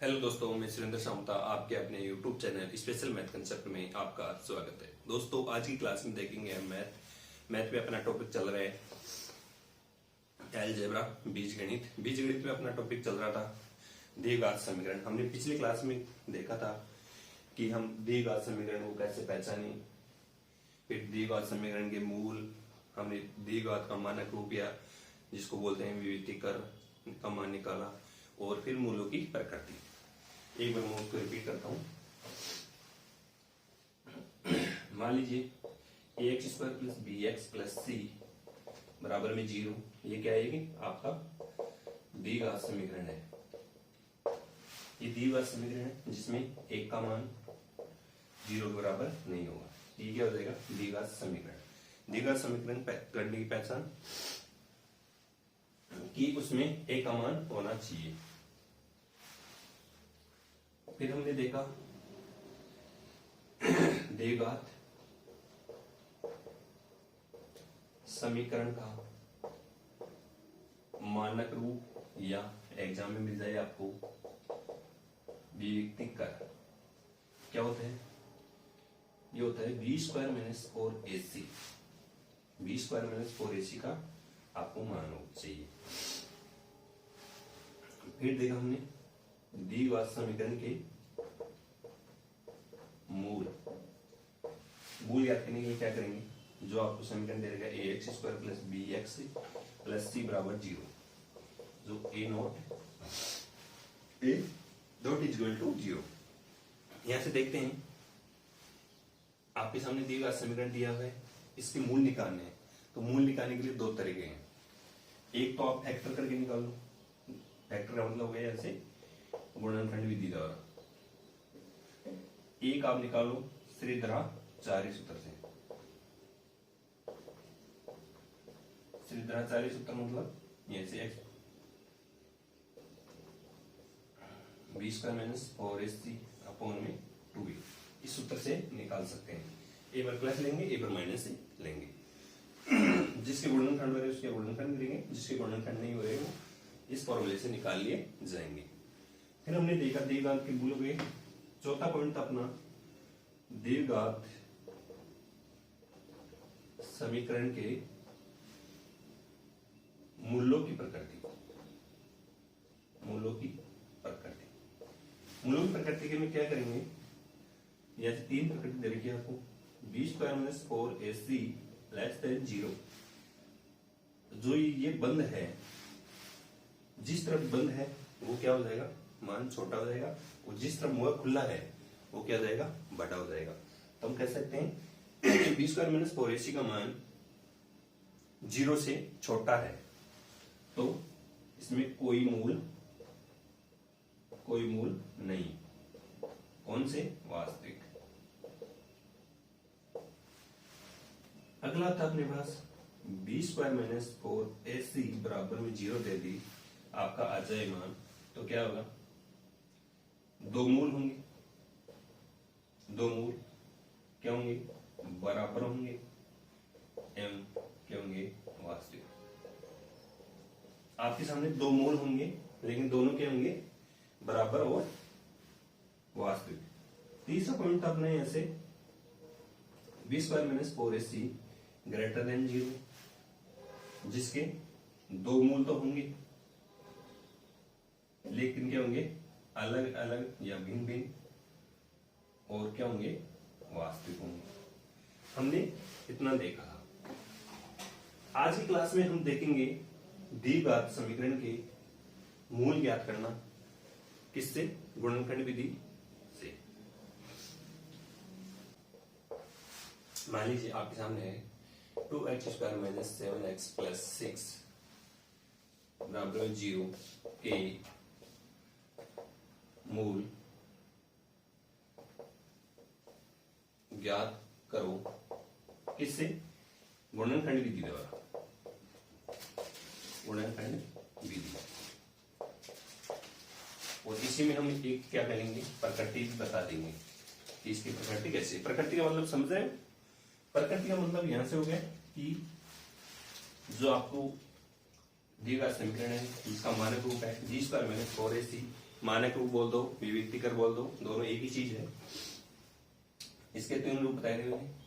Hello दोस्तों, मैं सुरेंद्र शामता आपके अपने YouTube channel special math concept में आपका स्वागत है। दोस्तों, आज की क्लास में देखेंगे हम मैथ में अपना टॉपिक चल रहा है अलजेब्रा, बीजगणित में अपना टॉपिक चल रहा था द्विघात समीकरण। हमने पिछली क्लास में देखा था कि हम द्विघात समीकरण को कैसे पहचाने, फिर द्विघात समीकरण के मूल, हमने द्विघात का मानक रूप या जिसको बोलते हैं विविधीकरण का मान निकाला, और फिर मूलों की प्रकृति। एक बार मैं उसको रिपीट करता हूं। मान लीजिए ax square plus b x plus c बराबर में 0। ये क्या है? आपका द्विघात समीकरण है। ये द्विघात समीकरण है जिसमें एक का मान 0 के बराबर नहीं होगा। ये क्या हो जाएगा? द्विघात समीकरण। द्विघात समीकरण करने की पहचान कि उसमें एक का मान होना चाहिए। फिर हमने देखा द्विघात समीकरण का मानक रूप, या एग्जाम में मिल जाए आपको विविधीकरण। क्या होता है? ये होता है b square minus 4ac। B square minus 4ac का आपको मान होना चाहिए। फिर देखा हमने द्विघात समीकरण के मूल याद करने के लिए क्या करेंगे? जो आपको समीकरण दे रहेगा ax square plus b x plus c बराबर 0, जो a not is equal to 0। यहां से देखते हैं आपके सामने द्विघात समीकरण दिया हुआ है, इसके मूल निकालने हैं। तो मूल निकालने के लिए दो तरीके हैं। एक तो आप फैक्टर करके निकाल लो। फैक्टर का मतलब हो गया ऐसे गुणनखंड विधि द्वारा। एक आप निकालो श्रीधराचार्य सूत्र से। श्रीधराचार्य सूत्र मतलब ये से x b square minus 4ac upon में 2b, इस सूत्र से निकाल सकते हैं। एक बार प्लस लेंगे, एक बार माइनस से लेंगे। जिसके गुणनखंड हो रहे उसके गुणनखंड करेंगे, जिसके गुणनखंड नहीं हो रहे वो इस फॉर्मूले से निकाल लिए जाएंगे। फिर हमने देखा द्विघात के मूलों के चौथा पॉइंट था अपना द्विघात समीकरण के मूलों की प्रकृति। मूलों की प्रकृति के में क्या करेंगे? जैसे तीन प्रकृति दे रखी है आपको। B square minus 4ac less than 0। जो ये बंद है, जिस तरफ बंद है वो क्या हो जाएगा? मान छोटा हो जाएगा। और जिस तरफ मुंह खुला है वो क्या हो जाएगा? बड़ा हो जाएगा। तो हम कह सकते हैं बी स्क्वायर माइनस 4ac का मान 0 से छोटा है, तो इसमें कोई मूल नहीं। कौन से? वास्तविक। अगला था अपने पास बी स्क्वायर माइनस 4ac बराबर में 0 दे दी आपका अजय मान, तो क्या होगा? दो मूल होंगे। दो मूल क्या होंगे? बराबर होंगे। एम क्या होंगे? वास्तविक। आपके सामने दो मूल होंगे, लेकिन दोनों क्या होंगे? बराबर और वास्तविक। तीसरा पॉइंट अपने ऐसे b square minus 4ac greater than 0, जिसके दो मूल तो होंगे लेकिन क्या होंगे? अलग अलग या भिन्न भिन्न, और क्या होंगे? वास्तविक होंगे। हमने इतना देखा। आज की क्लास में हम देखेंगे द्विघात समीकरण के मूल ज्ञात करना। किससे? गुणनखंड विधि से। मान लीजिए आपके सामने है 2x square minus 7x plus 6 बराबर 0 के मूल ज्ञात करो। किससे? गुणनखंड विधि द्वारा। गुणनखंड विधि। और इसी में हम एक क्या करेंगे? प्रकृति भी बता देंगे कि इसकी प्रकृति कैसे। प्रकृति का मतलब समझ रहे हैं? प्रकृति का मतलब यहां से हो गया कि जो आपको द्विघात समीकरण है जिसका मानक रूप है बी स्क्वायर माइनस 4ac मानक रूप बोल दो, विविक्तिकर बोल दो, दोनों एक ही चीज है। इसके तीन रूप बताए गए हैं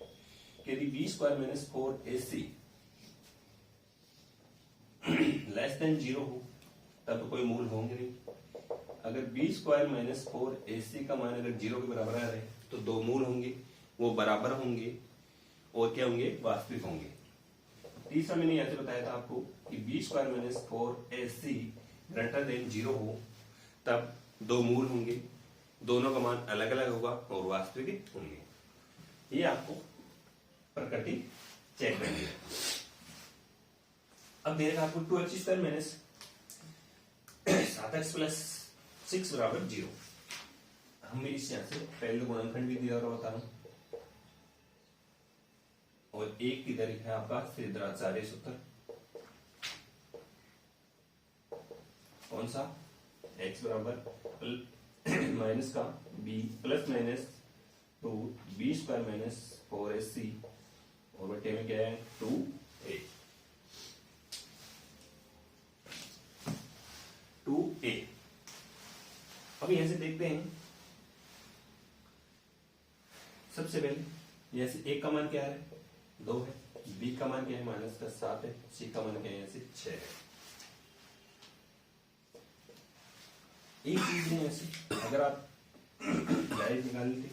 कि यदि b square minus 4ac less than 0 हो तब तो कोई मूल होंगे नहीं। अगर बी स्क्वायर माइनस 4ac का मान अगर 0 के बराबर आ रहे तो दो मूल होंगे, वो बराबर होंगे और क्या होंगे, वास्तविक होंगे। तीसरा मैंने ऐसे बताया था आपको कि b square minus 4ac greater than 0 हो तब दो मूल होंगे, दोनों का मान अलग अलग होगा और वास्तविक होंगे। ये आपको प्रकृति चेक करनी है। अब देगा आपको 2x square minus 7x plus 6 बराबर 0। हमें इस यहां से पहले तो गुणनखंड भी दिया होता है और एक किधर है आपका सिद्धाचार्य सूत्र, कौन सा, x बराबर माइनस का b plus minus 2 b square minus 4ac और बटे में क्या है 2a। 2a अब यहां से देखते हैं। सबसे पहले यहां से a का मान क्या है, 2 है, b का मान क्या है माइनस का 7 है, c का मान क्या है यहां से 6 है। एक चीज है ऐसे, अगर आप डायरेक्ट निकाल लेते,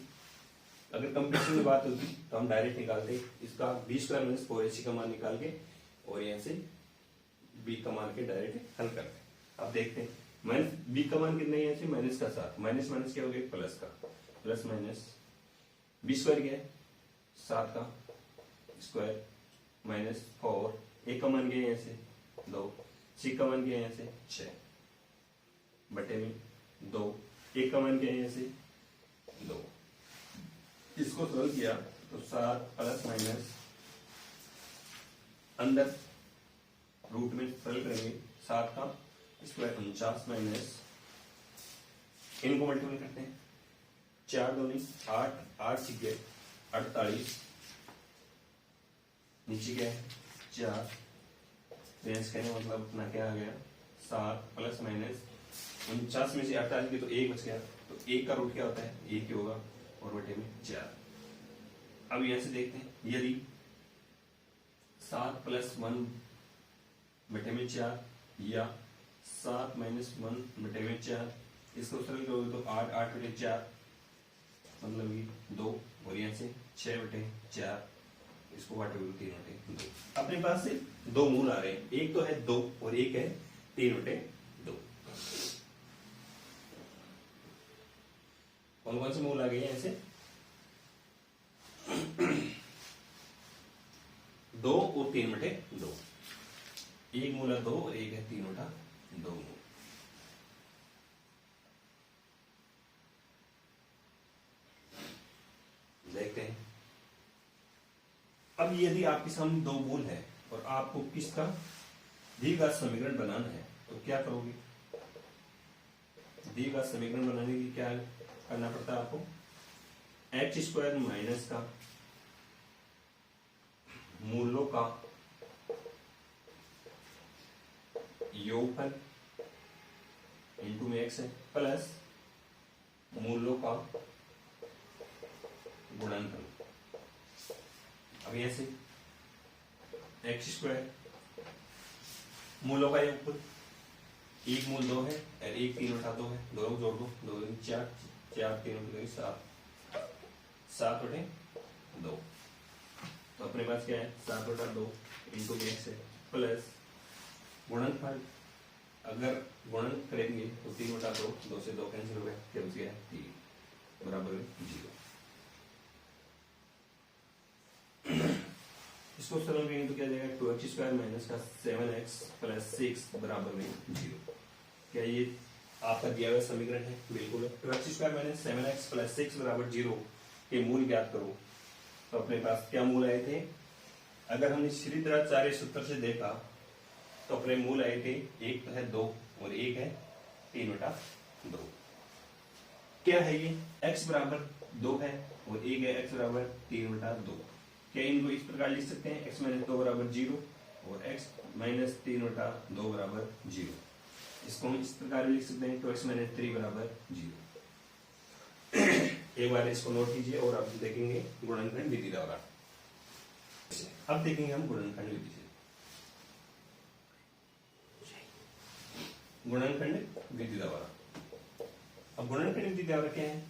अगर कंपटीशन की बात होती तो हम डायरेक्ट निकालते इसका बी स्क्वायर माइनस 4ac का मान निकाल के और यहाँ से b का मान के डायरेक्ट हल करते। अब देखते हैं माइनस b का मान कितना है, यहाँ से माइनस का 7, माइनस माइनस क्या हो गया प्लस का, प्लस माइनस बी स्क्वायर क्या है 7 का स्क्वायर माइनस 4, a का मान क्या है यहाँ से 2, c का मान क्या है यहाँ से 6 बटे में 2, a का मान क्या है यहाँ से 2। इसको सरल किया तो 7 प्लस माइनस अंदर रूट में सरल करेंगे 7 का स्क्वायर 49 माइनस इनको मल्टीपल करते हैं 4 दूनी 8, 8 सीखे 48, नीचे क्या है 4, रेंज कहने मतलब अपना क्या आ गया 7 प्लस माइनस 49 में से 48 की तो 1 बच गया, तो 1 का रूट क्या होता है 1 ही होगा और बटे में 4। अब यहां से देखते हैं यदि 7 प्लस 1 बटे में 4 या 7 माइनस 1 बटे में 4, इसको सरल करोगे तो 8, 8 बटे 4 मतलब ये 2 और यहाँ से 6 बटे 4, इसको काटोगे 3 बटे 2। अपने पास से दो मूल आ रहे हैं, एक तो है 2 और एक है 3 बटे 2। कौन कौन से मूल आ गए हैं ऐसे 2 और 3 बटे 2, एक मूल है 2 और एक है 3 बटा 2 मूल। देखते हैं अब यदि आपके सामने दो मूल है और आपको किसका द्विघात समीकरण बनाना है तो क्या करोगे, द्विघात समीकरण बनाने के लिए क्या करना पड़ता है आपको, एक्स स्क्वायर माइनस का मूलों का योगफल इंटू में एक्स है प्लस मूलों का गुणनफल। अब ऐसे एक्स स्क्वायर मूलों का योगफल, एक मूल 2 है और एक 3 बटा 2 है, दोनों जोड़ दो, 2 दूनी 4, 4 3 बटे 7, 7 बटे 2, तो अपने पास क्या है 7 बटा 2 इंटू एक्स है प्लस गुणनफल, अगर गुणन करेंगे तो 3 बटा 2, 2 से 2 कैंसिल हो गया, क्या बच गया 3 बराबर 0। इसको सरल करेंगे तो क्या जाएगा 2x स्क्वायर माइनस का 7x प्लस 6 बराबर में 0। क्या ये आपका दिया हुआ समीकरण है, बिल्कुल है। 2x square minus 7x plus 6 बराबर 0 के मूल ज्ञात करो, तो अपने पास क्या मूल आए थे, अगर हमने श्रीधराचार्य सूत्र से देखा तो अपने मूल आए थे, एक तो है 2 और एक है 3 बटा 2। क्या है ये x बराबर 2 है और एक है x बराबर 3 बटा 2। क्या इनको इस प्रकार लिख सकते हैं x माइनस 2 बराबर 0 और x माइनस 3 बटा 2 बराबर 0। इसको हम इस प्रकार लिख सकते हैं 2x - 3 बराबर 0। एक बार इसको नोट कीजिए और अब देखेंगे गुणनखंड विधि द्वारा। अब देखेंगे हम गुणनखंड विधि से। गुणनखंड विधि द्वारा, अब गुणनखंड विधि द्वारा क्या है,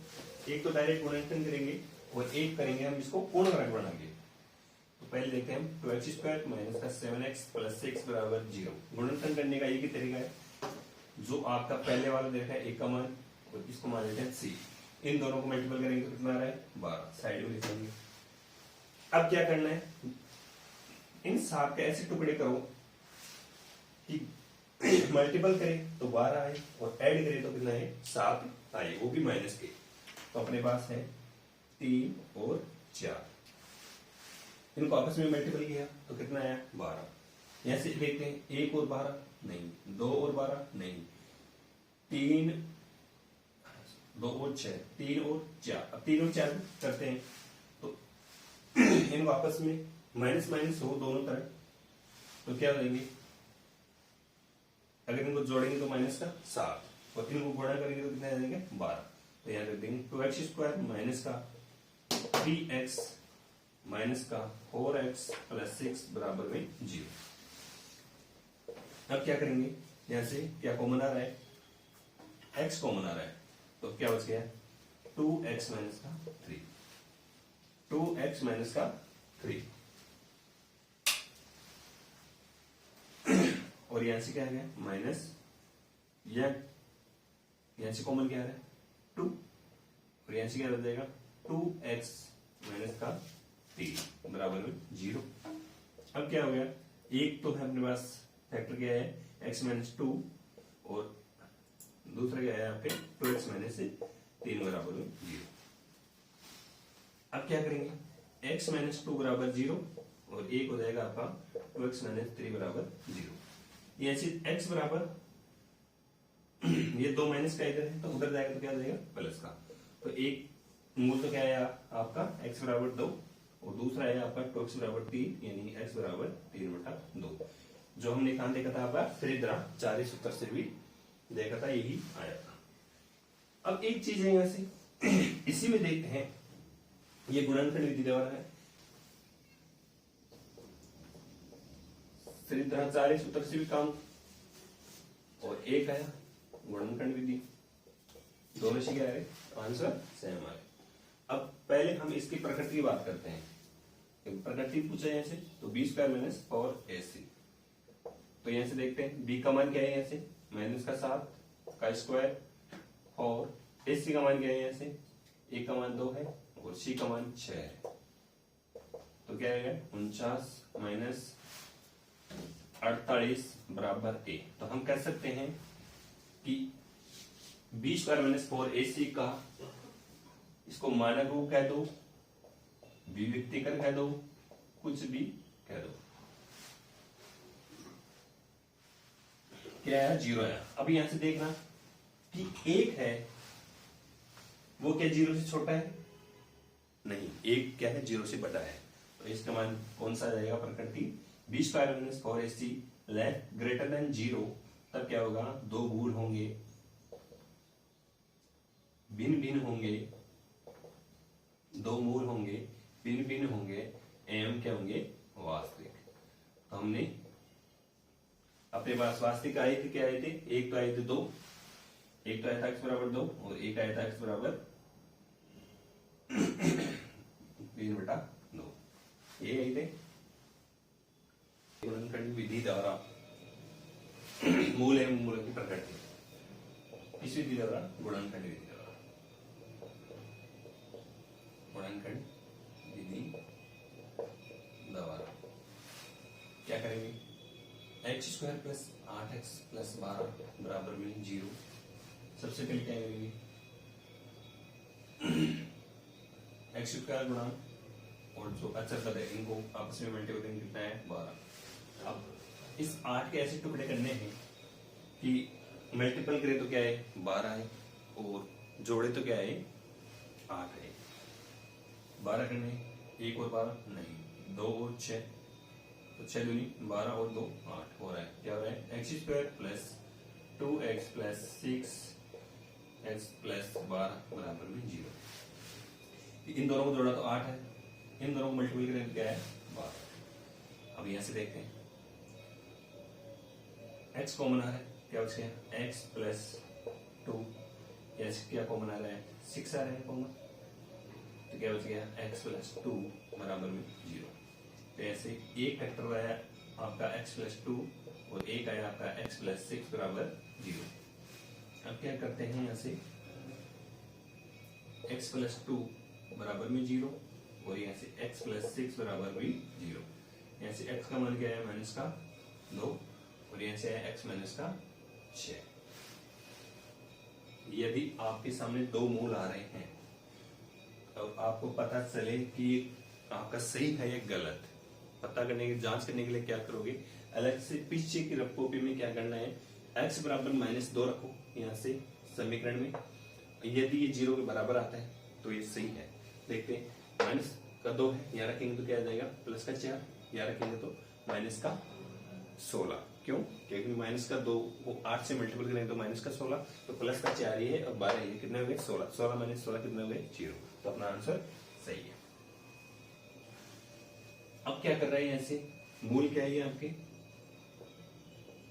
एक तो डायरेक्ट गुणनखंड करेंगे और एक करेंगे हम इसको पूर्ण वर्ग बनाएंगे। तो पहले देखते हैं हम 2x² माइनस का 7x प्लस 6 बराबर 0। गुणनखंड करने का एक ही तरीका है, जो आपका पहले वाला देखा है एक का मान और इसको मान लेते हैं c, इन दोनों को मल्टीपल करेंगे तो कितना आ रहा है 12, साइड में लिखेंगे। अब क्या करना है, इन 7 के ऐसे टुकड़े करो कि मल्टीपल करें तो 12 आए और ऐड करें तो कितना है 7 आए, वो भी माइनस के। तो अपने पास है 3 और 4, इनको आपस में मल्टीपल किया तो कितना आया 12। यहां से देखते हैं 1 और 12 नहीं, 2 और 12 नहीं, 3 2 और 6, 3 और 4। अब 3 और 4 करते हैं तो इनको आपस में माइनस माइनस हो दोनों तरफ, तो क्या देंगे, अगर इनको जोड़ेंगे तो माइनस का 7 और इनको गुणा करेंगे तो कितना आ जाएंगे 12। तो यहाँ कर देंगे 2x² माइनस का 3x माइनस का 4x प्लस 6 बराबर में 0। अब क्या करेंगे, यहां से क्या कॉमन आ रहा है, x कॉमन आ रहा है, तो क्या बच गया 2x माइनस का 3, 2x माइनस का 3 और यहां से क्या आ गया माइनस, यहां से कॉमन क्या आ रहा है 2 और यहां से क्या बच जाएगा 2x माइनस का 3 बराबर में 0। अब क्या हो गया, एक तो है अपने पास फैक्टर क्या है x माइनस 2 और दूसरा क्या है आपके 2x माइनस 3 बराबर में 0। अब क्या करेंगे x माइनस 2 बराबर 0 और एक हो जाएगा आपका 2x माइनस 3 बराबर 0। ये x बराबर ये 2 माइनस का इधर है तो उधर जाएगा तो क्या हो जाएगा प्लस का। तो एक मूल तो क्या है आपका x बराबर 2 और दूसरा है आपका 2x बराबर 3, यानी x बराबर 3/2। जो हमने कहां देखा था आपका त्रिद्रा 40 सूत्र से भी देखा था, यही आया था। अब एक चीज है यहां से इसी में देखते हैं, ये गुणनखंड विधि द्वारा है, त्रिद्रा 40 सूत्र से भी काम और एक आया गुणनखंड विधि, दोनों से क्या है आंसर सेम आए। अब पहले हम इसकी प्रकृति की बात करते हैं, प्रकृति पूछा है यहाँ से, तो b² माइनस 4ac। तो यहां से देखते हैं b का मान क्या है, यहाँ से माइनस का 7 का स्क्वायर और ac का मान क्या है, यहाँ से a का मान 2 है और c का मान 6 है। तो क्या है 49 माइनस 48 बराबर a। तो हम कह सकते हैं कि b² माइनस 4ac का इसको मानक रूप कह दो, विविक्तिकर कह दो, कुछ भी कह दो, क्या है 0 है। अब यहां से देखना कि एक है वो क्या 0 से छोटा है, नहीं, एक क्या है 0 से बड़ा है। तो इसका मान कौन सा आ जाएगा प्रकृति, b² minus 4ac greater than 0। तब क्या होगा, दो गुण होंगे, भिन्न भिन्न होंगे, दो मूल होंगे, भिन्न भिन्न होंगे, एवं क्या होंगे वास्तविक। तो हमने अपने पास वास्तविक आए थे, क्या आए थे, एक तो आए थे 2, एक तो आया था x बराबर 2 और एक आया था x बराबर 3/2, ये आए थे गुणनखंड विधि द्वारा। मूल है मूल की प्रकृति, इस विधि द्वारा गुणनखंड विधि द्वारा, गुणनखंड विधि द्वारा क्या करेंगे, x² प्लस 8x प्लस 12 बराबर में 0। सबसे पहले क्या करेंगे x² गुणा और जो अचर पद है इनको आपस में मल्टीप्लाई करेंगे, कितना है 12। अब इस 8 के ऐसे टुकड़े करने हैं कि मल्टीपल करें तो क्या है 12 है और जोड़े तो क्या है 8 है। 12 करने 1 और 12 नहीं, 2 और 6, तो 6 दूनी 12 और 2 8 हो रहा है, क्या हो रहा है x² plus 2x plus 6x plus 12 बराबर में 0। इन दोनों को जोड़ा तो 8 है, इन दोनों को मल्टीपल करें तो क्या है 12। अब यहां से देखते हैं x कॉमन आ रहा है, क्या बच गया x प्लस 2, क्या कॉमन आ रहा है 6 आ रहा है कॉमन, तो क्या बच गया x प्लस 2 बराबर में 0। तो ऐसे एक फैक्टर आया आपका x प्लस 2 और एक आया आपका x प्लस 6 बराबर 0। अब क्या करते हैं यहाँ से x प्लस 2 बराबर में 0 और यहाँ से x प्लस 6 बराबर भी 0। यहाँ से x का मान क्या है माइनस का 2 और यहाँ से है x माइनस का 6। यदि आपके सामने दो मूल आ रहे हैं और आपको पता चले कि आपका सही है या गलत, पता करने की जांच करने के लिए क्या करोगे, अलग से पीछे की रफ कॉपी में क्या करना है, x बराबर -2 रखो यहाँ से समीकरण में। यदि ये 0 के बराबर आता है तो ये सही है। देखते हैं माइनस का 2 है, यहाँ रखेंगे तो क्या आ जाएगा प्लस का 4, यहाँ रखेंगे तो माइनस का 16। क्यों? क्योंकि माइनस का 2 को 8 से मल्टीपल करेंगे तो माइनस का 16, तो प्लस का 4 ये है और 12 ये, कितने हुए 16, 16 माइनस 16 कितने हुए 0। तो अपना आंसर सही है। अब क्या कर रहे हैं यहाँ से, मूल क्या है आपके,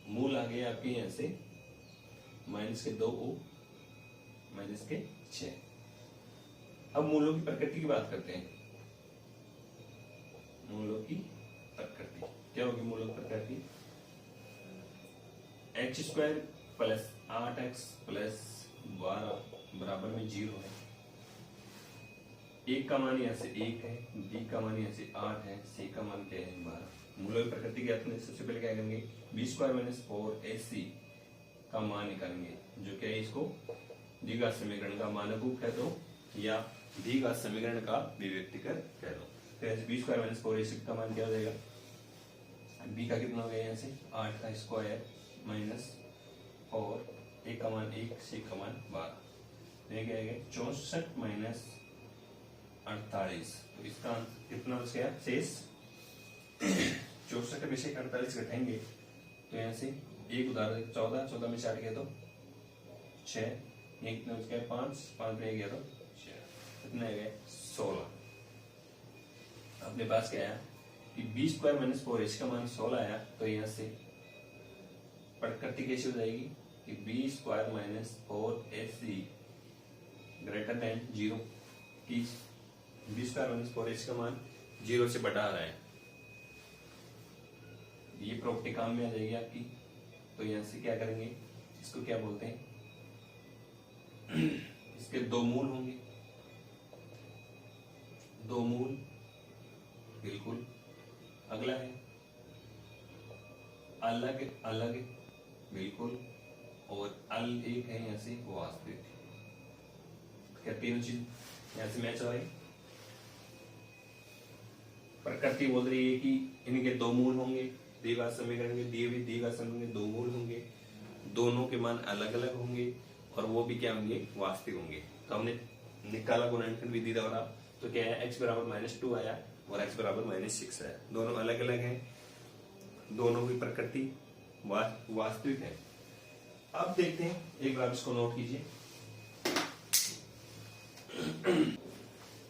मूल आ गए आपके यहाँ से माइनस के 2 माइनस के 6। अब मूलों की प्रकृति की बात करते हैं। मूलों की प्रकृति क्या होगी, मूलों की प्रकृति x² प्लस 8x प्लस 12 बराबर में 0 है। एक का मान यहाँ से 1 है, b का मान यहाँ से 8 है, c का मान क्या है 12। मूलों की प्रकृति ज्ञात करने सबसे पहले क्या करेंगे, b² माइनस 4ac का मान निकालेंगे, जो क्या है इसको द्विघात समीकरण का मानक है तो या द्विघात समीकरण का विभक्तिकर कह दो। तो ऐसे b² माइनस 4ac का मान क्या हो जाएगा, b का कितना हो गया यहाँ से 8 का स्क्वायर माइनस 4, a का मान 1, c का मान 12, ये क्या है 64 माइनस 48। तो इसका कितना बच गया शेष 64 में से 48 घटाएंगे तो यहाँ से एक उदाहरण 14 में 60 गया तो 6, ये कितना बच गया 5, 5 में गया तो 6, कितना है 16। अपने पास क्या आया कि b² माइनस 4ac का मान 16 आया, तो यहाँ से प्रकृति कैसे हो जाएगी कि b² minus 4ac greater than 0, कि b² माइनस 4ac का मान 0 से बड़ा आ रहा है, ये प्रॉपर्टी काम में आ जाएगी आपकी। तो यहाँ से क्या करेंगे, इसको क्या बोलते हैं, इसके दो मूल होंगे, दो मूल बिल्कुल। अगला है अलग अलग बिल्कुल, और एक है यहाँ से वास्तविक। क्या तीनों चीज यहाँ से मैच हो रही। प्रकृति बोल रही है कि इनके दो मूल होंगे, द्विघात समीकरण के दिए हुए द्विघात समीकरण के दो मूल होंगे, दोनों के मान अलग अलग होंगे और वो भी क्या होंगे वास्तविक होंगे। तो हमने निकाला गुणनखंड विधि द्वारा, तो क्या है x बराबर -2 आया और x बराबर -6 आया, दोनों अलग अलग हैं, दोनों की प्रकृति वास्तविक है। अब देखते हैं, एक बार इसको नोट कीजिए,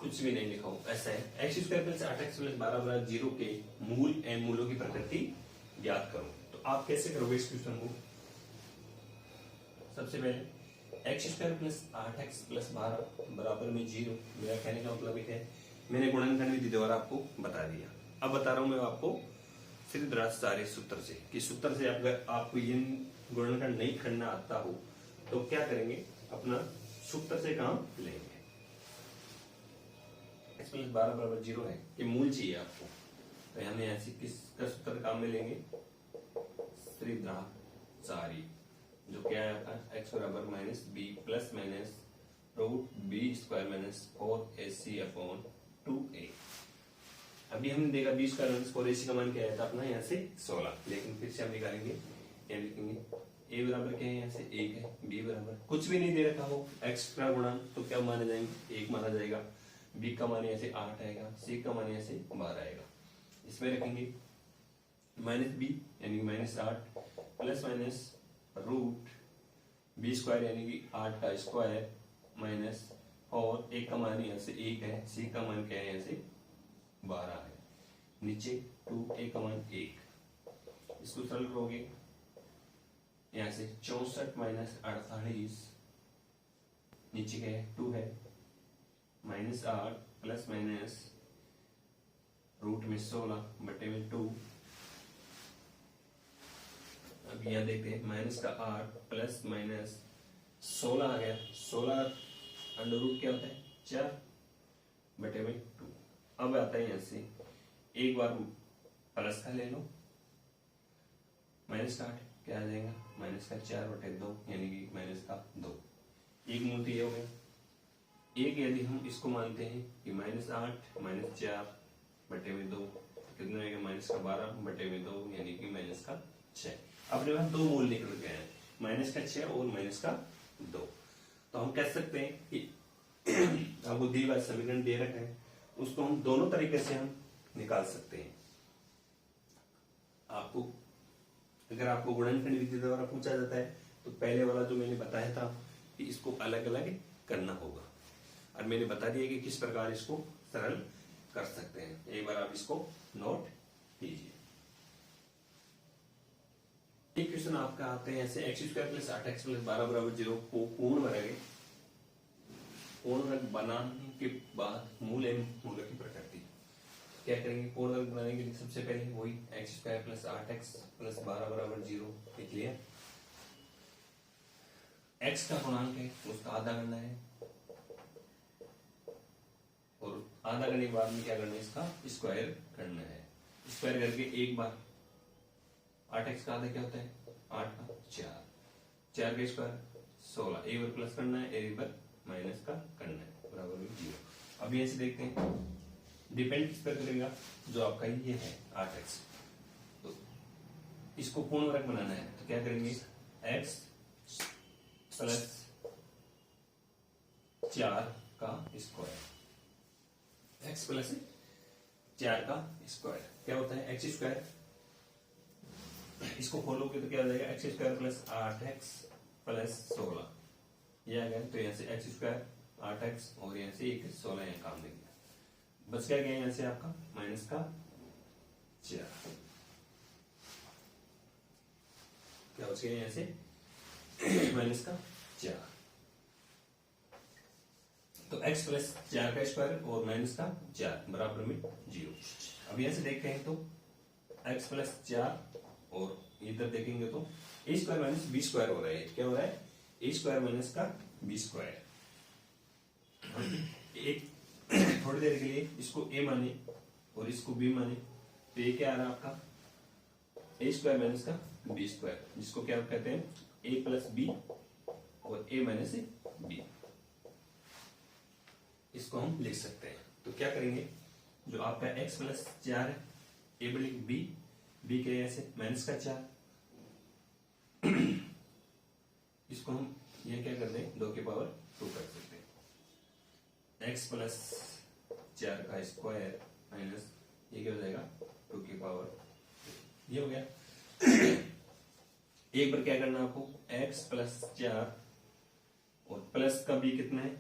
कुछ भी नहीं लिखा हूं, ऐसा है x² प्लस 8x प्लस 12 बराबर 0 के मूल एवं मूलों की प्रकृति ज्ञात करो। तो आप कैसे करोगे इस क्वेश्चन को, सबसे पहले x² प्लस 8x प्लस 12 बराबर में 0, मेरा कहने का मतलब है मैंने गुणनखंड विधि द्वारा आपको बता दिया। अब बता रहा हूं मैं आपको सिद्धांत सूत्र से, कि सूत्र से अगर आपको ये गुणनखंड नहीं करना आता हो तो क्या करेंगे, अपना सूत्र से काम लेंगे। x प्लस 12 बराबर 0 है, कि मूल चाहिए आपको, तो हमें ऐसे किसका सूत्र काम में लेंगे, सिद्धांत, जो क्या है आपका x बराबर -b plus minus √b² minus 4ac upon 2a। अभी हमने देखा b² माइनस 4ac का मान क्या आया था अपना यहाँ से 16, लेकिन फिर से हम निकालेंगे, क्या लिखेंगे a बराबर क्या है यहाँ से 1 है, b बराबर कुछ भी नहीं दे रखा हो x का गुणन, तो क्या माने जाएंगे 1 माना जाएगा, b का मान यहाँ से 8 आएगा, c का मान यहाँ से 12 आएगा। इसमें रखेंगे -b यानी -8 प्लस माइनस बी स्क्वायर यानी कि 8 का स्क्वायर माइनस, और एक का मान यहाँ से 1 है, सी का मान क्या है यहाँ से 12 है, नीचे 2, ए का मान 1, इसको सरल करोगे यहाँ से 64 माइनस 48, नीचे क्या है 2 है, माइनस 8 प्लस माइनस रूट में 16 बटे में 2। अब यहाँ देखते हैं माइनस का 8 प्लस माइनस 16 आ गया, 16 अंडर रूट क्या होता है 4 बटे में 2। अब आता है यहाँ से एक बार प्लस का ले लो, माइनस का 8 क्या आ जाएगा माइनस का 4 बटे 2 यानी कि माइनस का 2। एक मूल तो ये हो गया। एक यदि हम इसको मानते हैं कि माइनस 8 माइनस 4 बटे में 2 कितना आएगा माइनस का 12 बटे में 2 यानी कि माइनस का 6। अपने पास दो मूल निकल गए हैं, माइनस का 6 और माइनस का 2। तो हम कह सकते हैं कि आपको दी हुआ समीकरण दे रखा है, उसको हम दोनों तरीके से हम निकाल सकते हैं। आपको अगर आपको गुणनखंड विधि द्वारा पूछा जाता है तो पहले वाला जो मैंने बताया था कि इसको अलग अलग करना होगा, और मैंने बता दिया कि किस प्रकार इसको सरल कर सकते हैं। एक बार आप इसको नोट कीजिए। एक क्वेश्चन आपका आते हैं ऐसे x square plus 8x plus 12 बराबर 0 को पूर्ण वर्ग, पूर्ण वर्ग बनाने के बाद मूल एवं मूल की प्रकृति क्या करेंगे। पूर्ण वर्ग बनाने के लिए सबसे पहले वही x square plus 8x plus 12 बराबर 0 लिख लिया। x का गुणांक है उसका आधा करना है, और आधा करने के बाद में क्या करना है इसका स्क्वायर करना है। स्क्वायर करके एक बार 8x का आधा क्या होता है 8 का 4, 4 का स्क्वायर 16, एक बार प्लस करना है एक बार माइनस का करना है बराबर में 0। अब यहां से देखते हैं डिपेंड किस पर करेगा, जो आपका ये है 8x, तो इसको पूर्ण वर्ग बनाना है तो क्या करेंगे x प्लस 4 का स्क्वायर, x प्लस 4 का स्क्वायर क्या होता है x स्क्वायर, इसको खोलोगे तो क्या हो जाएगा x square plus 8x plus 16, ये आ गया। तो यहाँ से x स्क्वायर 8x और यहाँ से 16 यहाँ काम देंगे, बस क्या गया यहाँ से आपका माइनस का 4, क्या बच गया यहाँ से माइनस का 4। तो x प्लस 4 का स्क्वायर और माइनस का 4 बराबर में 0। अब यहां से देखते हैं तो x प्लस 4 और इधर देखेंगे तो a square minus b square हो रहा है, क्या हो रहा है a स्क्वायर माइनस का बी स्क्वायर। एक थोड़ी देर के लिए इसको a माने और इसको b माने तो ये क्या आ रहा है आपका a स्क्वायर माइनस का बी स्क्वायर, जिसको क्या कहते हैं a प्लस बी और a माइनस बी, इसको हम लिख सकते हैं। तो क्या करेंगे, जो आपका x प्लस 4 है a बटे b के ऐसे माइनस का 4, इसको हम ये क्या कर दें 2 की पावर 2 कर सकते हैं। x प्लस 4 का स्क्वायर माइनस ये क्या हो जाएगा 2 की पावर, ये हो गया। एक बार क्या करना है आपको x प्लस 4 और प्लस का b कितना है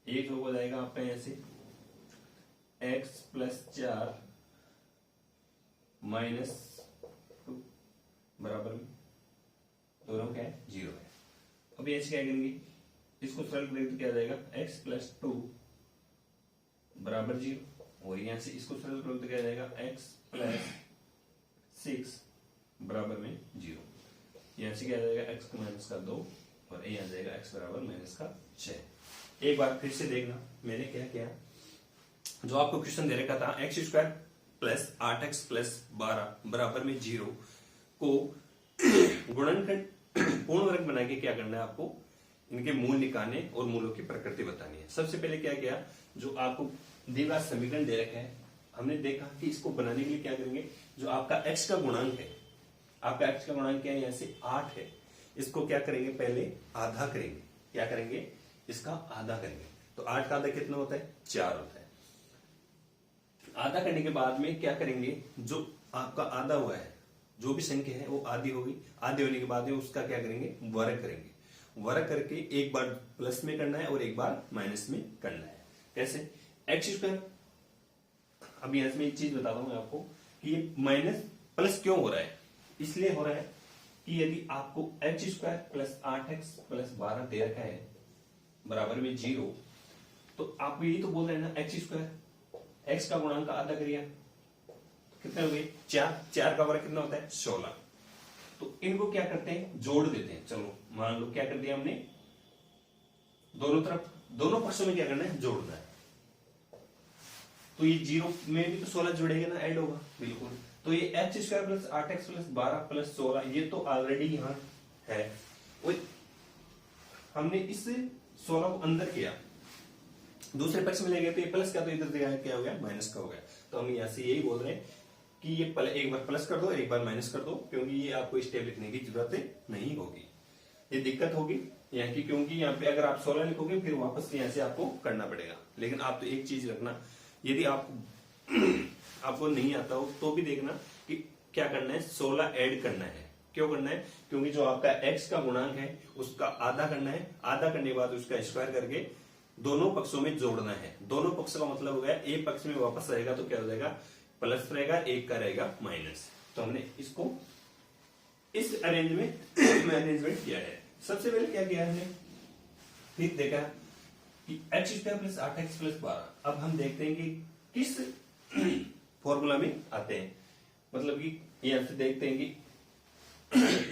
1 हो जाएगा आपका ऐसे x प्लस 4 माइनस 2 बराबर में दोनों क्या है 0 है। अब ऐसे क्या करेंगे, इसको सरल करेंगे तो क्या आ जाएगा x प्लस 2 बराबर 0, और यहां से इसको सरल करोगे तो क्या आ जाएगा x प्लस 6 बराबर में 0। यहां से क्या आ जाएगा x का माइनस का 2 और ये आ जाएगा x बराबर माइनस का 6। एक बार फिर से देखना मैंने क्या किया, जो आपको क्वेश्चन दे रखा था x square plus 8x plus 12 बराबर में 0 को गुणनखंड पूर्ण वर्ग बना के क्या करना है आपको इनके मूल निकालने और मूलों की प्रकृति बतानी है। सबसे पहले क्या किया, जो आपको दिया समीकरण दे रखा है हमने देखा कि इसको बनाने के लिए क्या करेंगे, जो आपका x का गुणांक है, आपका x का गुणांक क्या है यहाँ से 8 है, इसको क्या करेंगे पहले आधा करेंगे, क्या करेंगे इसका आधा करेंगे। तो 8 का आधा कितना होता है 4 होता है। आधा करने के बाद में क्या करेंगे, जो आपका आधा हुआ है जो भी संख्या है वो आधी होगी, आधी होने के बाद में उसका क्या करेंगे, वर्ग करेंगे। वर्ग करके एक बार प्लस में करना है और एक बार माइनस में करना है। कैसे, एक्स स्क्वायर, अब यहां से एक चीज बताता हूं आपको कि ये माइनस प्लस क्यों हो रहा है। इसलिए हो रहा है कि यदि आपको x square plus 8x plus 12 दे रखा है बराबर में 0, तो आप यही तो बोल रहे हैं ना, एक्स स्क्वायर एक्स का गुणांक आधा करिए, कितने हो गए 4, 4 का वर्ग कितना होता है 16। तो इनको क्या करते हैं, जोड़ देते हैं। चलो मान लो क्या कर दिया हमने, दोनों तरफ दोनों पक्षों में क्या करना है, जोड़ना है। तो ये 0 में भी तो 16 जुड़ेगा ना, ऐड होगा बिल्कुल। तो ये x square plus 8x plus 12 plus 16 ये तो ऑलरेडी यहां है, हमने इस 16 को अंदर किया, दूसरे पक्ष में ले गए तो ये प्लस का तो इधर क्या हो गया, माइनस का हो गया। तो हम यहां से यही बोल रहे हैं कि ये एक बार प्लस कर दो, एक बार माइनस कर दो, क्योंकि ये आपको स्टेप लिखने की जरूरत नहीं होगी, ये दिक्कत होगी यहाँ की, क्योंकि यहाँ पे अगर आप 16 लिखोगे फिर वापस यहाँ से आपको करना पड़ेगा। लेकिन आप तो एक चीज रखना, यदि आपको नहीं आता हो तो भी देखना कि क्या करना है, 16 ऐड करना है। क्यों करना है, क्योंकि जो आपका x का गुणांक है उसका आधा करना है, आधा करने के बाद उसका स्क्वायर करके दोनों पक्षों में जोड़ना है। दोनों पक्षों का मतलब हो गया, एक पक्ष में वापस रहेगा तो क्या हो जाएगा, प्लस रहेगा, एक का रहेगा माइनस। तो हमने इसको इस अरेंज में मैनेजमेंट किया है। सबसे पहले क्या किया हमने, फिर देखा कि x square plus 8x plus 12। अब हम देखते हैं कि किस फॉर्मूला में आते हैं, मतलब कि यहां से देखते हैं कि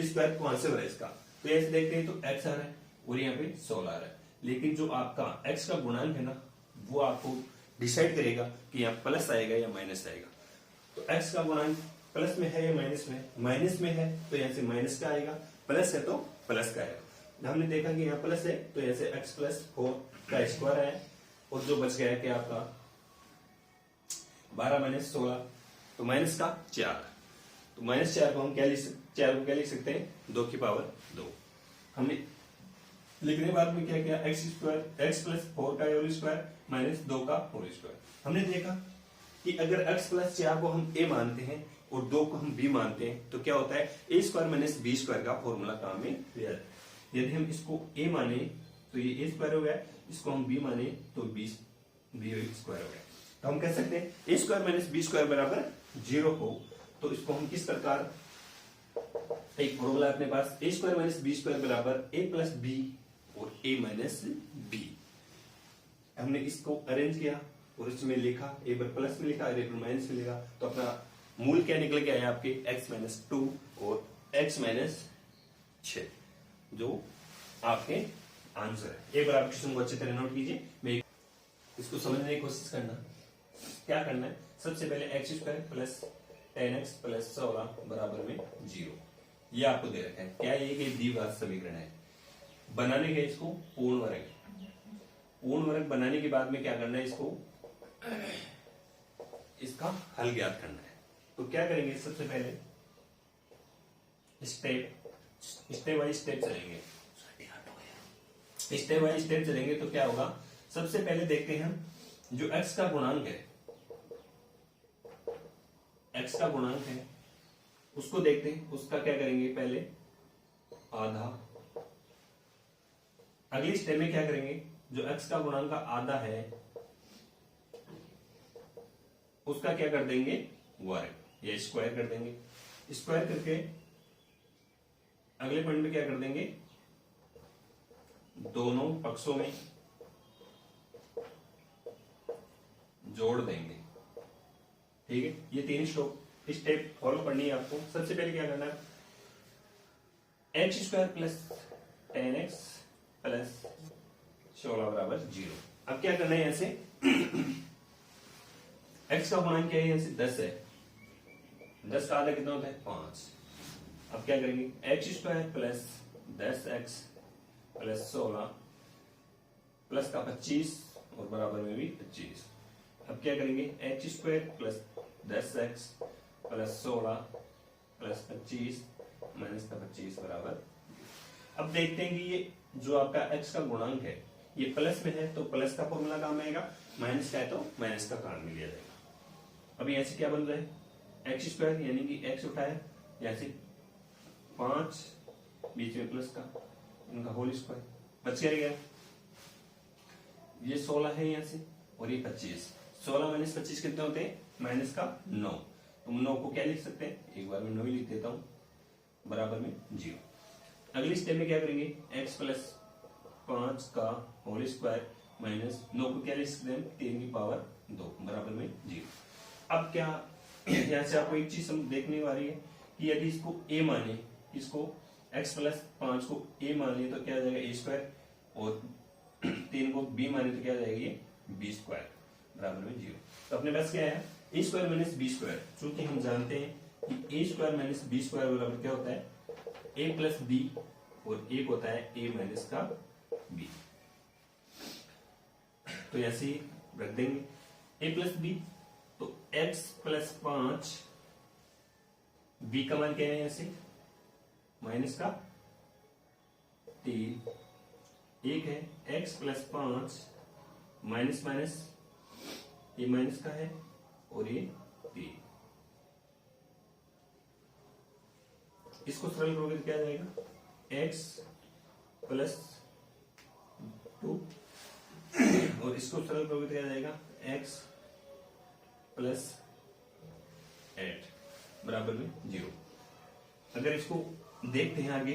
स्क्वायर कौन से हो रहा है इसका, तो ऐसे देखते हैं तो x आ रहा है और यहाँ पे 16 आ रहा है। लेकिन जो आपका x का गुणांक है ना, वो आपको डिसाइड करेगा कि यहाँ प्लस आएगा या माइनस आएगा। तो x का गुणांक प्लस में है या माइनस में, माइनस में है तो यहाँ से माइनस का आएगा, प्लस है तो प्लस का आएगा। हमने देखा कि यहाँ प्लस है तो यहाँ से x प्लस 4 का स्क्वायर है, और जो बच गया कि आपका 12 माइनस 16 तो माइनस का 4। तो माइनस 4 को हम क्या लिख सकते हैं, 2 की पावर 2। हमने लिखने के बाद में क्या किया, एक्स स्क्वायर एक्स प्लस 4 का होल स्क्वायर माइनस 2 का होल स्क्वायर। हमने देखा कि अगर x प्लस 4 को हम a मानते हैं और 2 को हम b मानते हैं तो क्या होता है, a square minus b square का फॉर्मूला काम में लिया जाता है। यदि हम इसको a माने तो ये a स्क्वायर हो गया, इसको हम b माने तो b स्क्वायर हो गया। तो हम कह सकते हैं a square minus b square बराबर 0 हो, तो इसको हम किस प्रकार, एक फॉर्मूला अपने पास, a square minus b square बराबर a प्लस b और a माइनस b। हमने इसको अरेंज किया और इसमें लिखा, एक बार प्लस में लिखा, एक बार माइनस में लिखा, तो अपना मूल क्या निकल के आया आपके x माइनस 2 और x माइनस 6, जो आपके आंसर है। एक बार आप क्वेश्चन को अच्छी तरह नोट कीजिए, मैं इसको समझने की कोशिश करना। क्या करना है, सबसे पहले x square plus 10x plus 16 बराबर में 0, ये आपको दे रखा है। क्या ये कि द्विघात समीकरण है, बनाने के इसको पूर्ण वर्ग, पूर्ण वर्ग बनाने के बाद में क्या करना है, इसको इसका हल ज्ञात करना है। तो क्या करेंगे, सबसे पहले स्टेप बाय स्टेप चलेंगे, स्टेप बाय स्टेप चलेंगे। तो क्या होगा, सबसे पहले देखते हैं हम जो x का गुणांक है, x का गुणांक है उसको देखते हैं, उसका क्या करेंगे, पहले आधा। अगली स्टेप में क्या करेंगे, जो x का गुणांक का आधा है उसका क्या कर देंगे, वर्ग या स्क्वायर कर देंगे। स्क्वायर करके अगले पॉइंट में क्या कर देंगे, दोनों पक्षों में जोड़ देंगे। ठीक है, ये 3 स्टेप फॉलो करनी है आपको। सबसे पहले क्या करना है, x square plus 10x plus 16 बराबर 0। अब क्या करना है, यहां से x का गुणांक क्या है, यहां से 10 है, 10 का आधा कितना होता है 5। अब क्या करेंगे, x square plus 10x plus 16 plus का 25 और बराबर में भी 25। अब क्या करेंगे, x square plus 10x plus 16 plus 25 minus का 25 बराबर। अब देखते हैं कि ये जो आपका x का गुणांक है ये प्लस में है तो प्लस का फॉर्मूला काम आएगा, माइनस का है तो माइनस का काम में लिया जाएगा। अब यहाँ से क्या बन रहा है, एक्स स्क्वायर यानी कि x उठाया जैसे 5 बीच में प्लस का इनका होल स्क्वायर बच गया। ये 16 है यहाँ से और ये 25। 16 माइनस 25 कितने होते हैं? माइनस का 9। तुम 9 को क्या लिख सकते हैं? एक बार में 9 ही लिख देता हूं, बराबर में 0। अगली स्टेप में क्या करेंगे? x प्लस 5 का होल स्क्वायर माइनस 9 को क्या लिख सकते हैं? 3 की पावर 2 बराबर में 0। अब क्या यहाँ से आपको एक चीज देखने वाली है कि यदि इसको a माने, इसको x प्लस 5 को a माने तो क्या आ जाएगा? a स्क्वायर, और 3 को b माने तो क्या आ जाएगा? ये b स्क्वायर बराबर में 0। तो अपने पास क्या है? a square minus b square. चूंकि हम जानते हैं कि a square minus b square बराबर क्या होता है? a प्लस b, और एक होता है a माइनस का b। तो ऐसे ही रख देंगे a प्लस b, तो x प्लस 5 b का मान क्या है? ऐसे माइनस का 3, एक है x प्लस 5 माइनस माइनस, ये माइनस का है और ये 3। इसको सरल करोगे तो क्या आ जाएगा? x प्लस 2, और इसको सरल करोगे तो क्या आ जाएगा? x प्लस 8 बराबर में 0। अगर इसको देखते हैं आगे,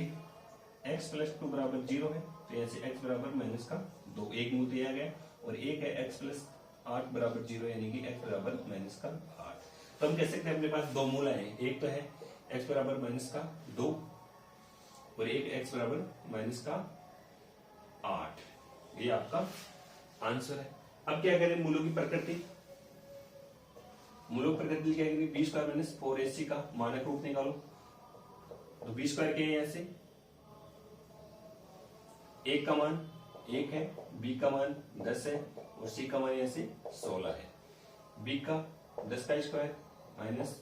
x प्लस 2 बराबर 0 है, तो यहाँ से x बराबर माइनस का 2, एक मूल दिया गया, और एक है x प्लस 8 बराबर 0, यानी कि x बराबर माइनस का 8। तो हम कह सकते हैं अपने पास दो मूल आए, एक तो है x बराबर माइनस का 2 और एक x बराबर माइनस का 8। ये आपका आंसर है। अब क्या करें? मूलों की प्रकृति, मूलों की प्रकृति क्या करेंगे? b स्क्वायर माइनस 4ac का मानक रूप निकालो। तो b स्क्वायर क्या है? यहाँ से a का मान 1 है, b का मान 10 है और c का मान यहाँ से 16 है। b का 10 का स्क्वायर माइनस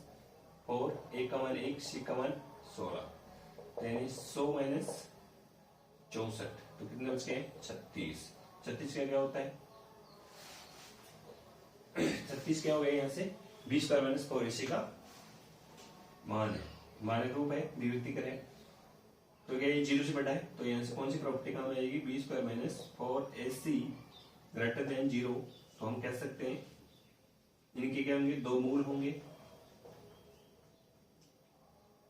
4, a का मान 1, c का मान 16, तो यानी 100 माइनस 64, तो कितने बच गए? 36। 36 का क्या होता है? 36 क्या हो गया? यहाँ से b स्क्वायर माइनस 4ac का मान है, मानक रूप है, द्विविधि करें तो क्या ये 0 से बड़ा है? तो यहाँ से कौन सी प्रॉपर्टी काम आएगी? b square minus 4ac greater than 0। तो हम कह सकते हैं इनके क्या होंगे? दो मूल होंगे,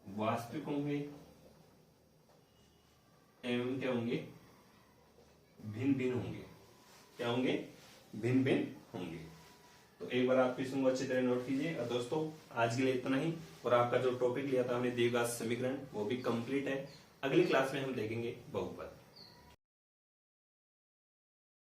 वास्तविक होंगे एवं क्या होंगे? भिन्न भिन्न होंगे। क्या होंगे? भिन्न भिन्न होंगे। तो एक बार आप क्वेश्चन को अच्छी तरह नोट कीजिए। और दोस्तों आज के लिए इतना ही, और आपका जो टॉपिक लिया था हमने द्विघात समीकरण, वो भी कंप्लीट है। अगली क्लास में हम देखेंगे बहुपद।